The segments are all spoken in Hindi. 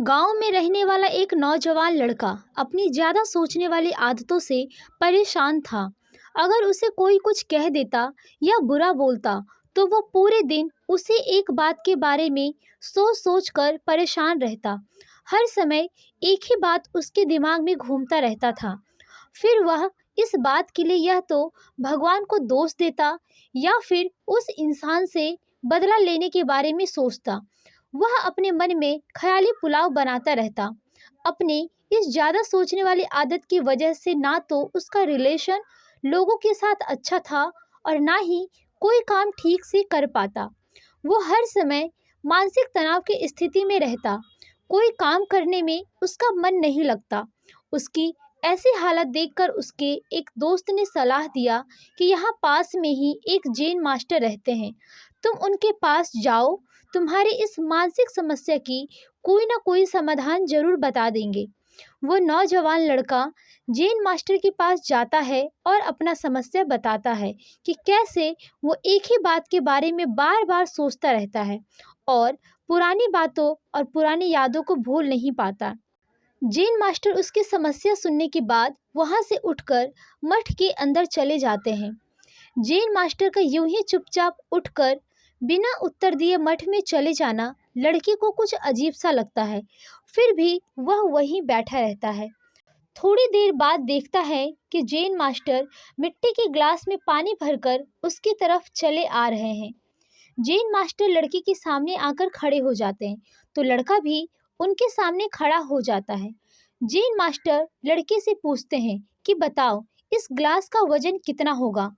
गांव में रहने वाला एक नौजवान लड़का अपनी ज़्यादा सोचने वाली आदतों से परेशान था। अगर उसे कोई कुछ कह देता या बुरा बोलता तो वो पूरे दिन उसी एक बात के बारे में सोच सोच कर परेशान रहता। हर समय एक ही बात उसके दिमाग में घूमता रहता था। फिर वह इस बात के लिए या तो भगवान को दोष देता या फिर उस इंसान से बदला लेने के बारे में सोचता। वह अपने मन में ख्याली पुलाव बनाता रहता। अपने इस ज़्यादा सोचने वाली आदत की वजह से ना तो उसका रिलेशन लोगों के साथ अच्छा था और ना ही कोई काम ठीक से कर पाता। वो हर समय मानसिक तनाव की स्थिति में रहता। कोई काम करने में उसका मन नहीं लगता। उसकी ऐसी हालत देखकर उसके एक दोस्त ने सलाह दिया कि यहाँ पास में ही एक जैन मास्टर रहते हैं, तुम उनके पास जाओ, तुम्हारी इस मानसिक समस्या की कोई ना कोई समाधान जरूर बता देंगे। वो नौजवान लड़का जैन मास्टर के पास जाता है और अपना समस्या बताता है कि कैसे वो एक ही बात के बारे में बार बार सोचता रहता है और पुरानी बातों और पुरानी यादों को भूल नहीं पाता। जैन मास्टर उसकी समस्या सुनने के बाद वहां से उठकर मठ के अंदर चले जाते हैं। जैन मास्टर का यूं ही चुपचाप उठकर बिना उत्तर दिए मठ में चले जाना लड़के को कुछ अजीब सा लगता है। फिर भी वह वहीं बैठा रहता है। थोड़ी देर बाद देखता है कि जैन मास्टर मिट्टी के ग्लास में पानी भरकर उसकी तरफ चले आ रहे हैं। जैन मास्टर लड़के के सामने आकर खड़े हो जाते हैं तो लड़का भी उनके सामने खड़ा हो जाता है। जैन मास्टर लड़के से पूछते हैं कि बताओ, इस ग्लास का वजन कितना होगा।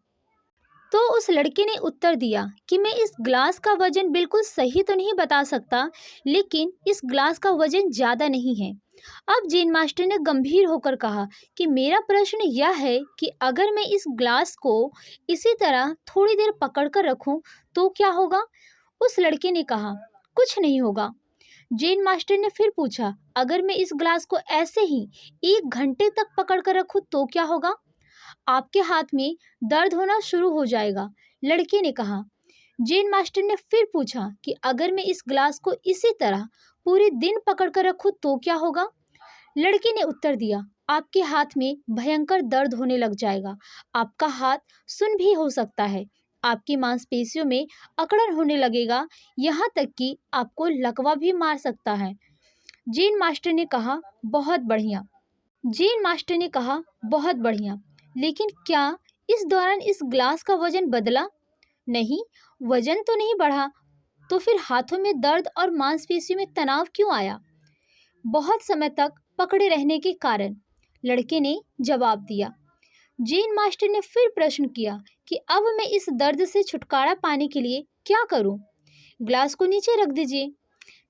तो उस लड़के ने उत्तर दिया कि मैं इस ग्लास का वजन बिल्कुल सही तो नहीं बता सकता, लेकिन इस ग्लास का वजन ज़्यादा नहीं है। अब जैन मास्टर ने गंभीर होकर कहा कि मेरा प्रश्न यह है कि अगर मैं इस ग्लास को इसी तरह थोड़ी देर पकड़ कर रखूं तो क्या होगा। उस लड़के ने कहा कुछ नहीं होगा। जैन मास्टर ने फिर पूछा अगर मैं इस ग्लास को ऐसे ही 1 घंटे तक पकड़ कर रखूं तो क्या होगा। आपके हाथ में दर्द होना शुरू हो जाएगा, लड़के ने कहा। जैन मास्टर ने फिर पूछा कि अगर मैं इस ग्लास को इसी तरह पूरे दिन पकड़ कर रखूं तो क्या होगा। लड़के ने उत्तर दिया आपके हाथ में भयंकर दर्द होने लग जाएगा, आपका हाथ सुन्न भी हो सकता है, आपकी मांसपेशियों में अकड़न होने लगेगा, यहाँ तक कि आपको लकवा भी मार सकता है। जैन मास्टर ने कहा बहुत बढ़िया। जैन मास्टर ने कहा बहुत बढ़िया, लेकिन क्या इस दौरान इस ग्लास का वजन बदला। नहीं, वजन तो नहीं बढ़ा। तो फिर हाथों में दर्द और मांसपेशियों में तनाव क्यों आया। बहुत समय तक पकड़े रहने के कारण, लड़के ने जवाब दिया। जैन मास्टर ने फिर प्रश्न किया कि अब मैं इस दर्द से छुटकारा पाने के लिए क्या करूं। ग्लास को नीचे रख दीजिए।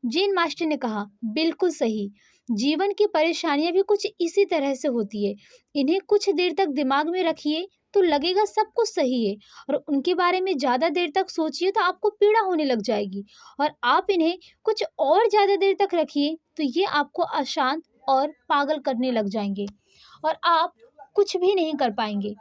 जैन मास्टर ने कहा बिल्कुल सही, जीवन की परेशानियां भी कुछ इसी तरह से होती है। इन्हें कुछ देर तक दिमाग में रखिए तो लगेगा सब कुछ सही है, और उनके बारे में ज़्यादा देर तक सोचिए तो आपको पीड़ा होने लग जाएगी, और आप इन्हें कुछ और ज़्यादा देर तक रखिए तो ये आपको अशांत और पागल करने लग जाएंगे और आप कुछ भी नहीं कर पाएंगे।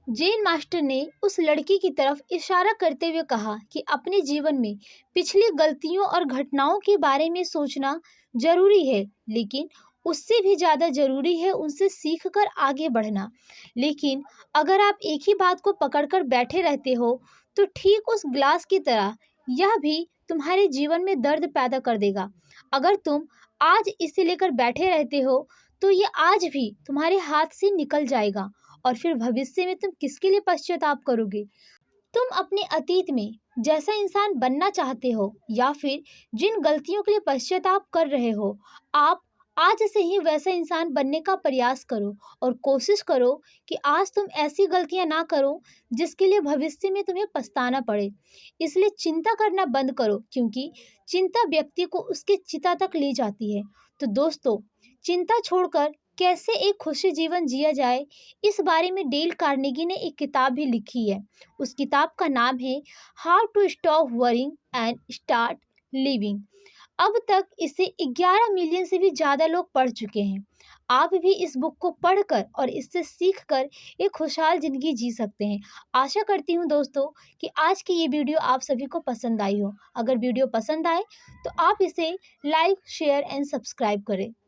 जैन मास्टर ने उस लड़की की तरफ इशारा करते हुए कहा कि अपने जीवन में पिछली गलतियों और घटनाओं के बारे में सोचना जरूरी है, लेकिन उससे भी ज़्यादा जरूरी है उनसे सीखकर आगे बढ़ना। लेकिन अगर आप एक ही बात को पकड़कर बैठे रहते हो तो ठीक उस ग्लास की तरह यह भी तुम्हारे जीवन में दर्द पैदा कर देगा। अगर तुम आज इसे लेकर बैठे रहते हो तो ये आज भी तुम्हारे हाथ से निकल जाएगा, और फिर भविष्य में तुम किसके लिए पश्चाताप करोगे। तुम अपने अतीत में जैसा इंसान बनना चाहते हो या फिर जिन गलतियों के लिए पश्चाताप कर रहे हो, आप आज से ही वैसा इंसान बनने का प्रयास करो और कोशिश करो कि आज तुम ऐसी गलतियां ना करो जिसके लिए भविष्य में तुम्हें पछताना पड़े। इसलिए चिंता करना बंद करो, क्योंकि चिंता व्यक्ति को उसके चिता तक ले जाती है। तो दोस्तों, चिंता छोड़कर कैसे एक खुशी जीवन जिया जाए, इस बारे में डेल कार्नेगी ने एक किताब भी लिखी है। उस किताब का नाम है how to stop worrying and start living. अब तक इसे 11 मिलियन से भी ज़्यादा लोग पढ़ चुके हैं। आप भी इस बुक को पढ़कर और इससे सीखकर एक खुशहाल ज़िंदगी जी सकते हैं। आशा करती हूँ दोस्तों कि आज की ये वीडियो आप सभी को पसंद आई हो। अगर वीडियो पसंद आए तो आप इसे लाइक, शेयर एंड सब्सक्राइब करें।